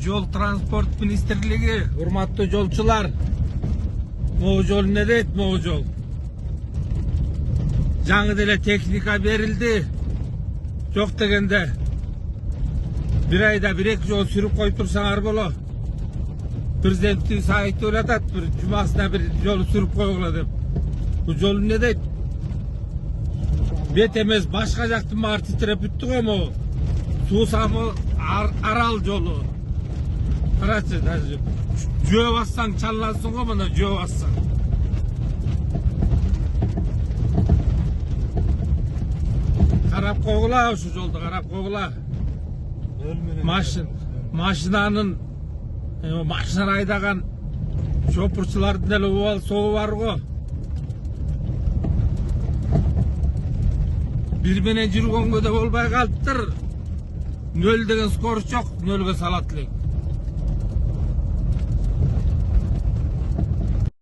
Жол транспорт министрлиги, урматтуу жолчулар. Могу жол эмне дейт, могу жол? Жаңы деле техника берилди. Жок дегенде бир айда 1-2 жол сүрүп коюп турсаңар боло. Президенттин сайты ойлатат, бир жумасына бир жол сүрүп койгула деп. Бул жол эмне дейт? Бет эмес башка жактын баары титиреп бүттү го могу. Суусамы арал жолу. Карачы, даже жөө бассаң чаллансың го, мына жөө бассаң. Карап койгула, ушу жолду карап койгула. Машинанын машина айдаган шопурчулардын эле убал сообу бар го. Бир менен жүргөнгө да болбой калыптыр. Нөл деген скорость жок, нөлгө салат элек.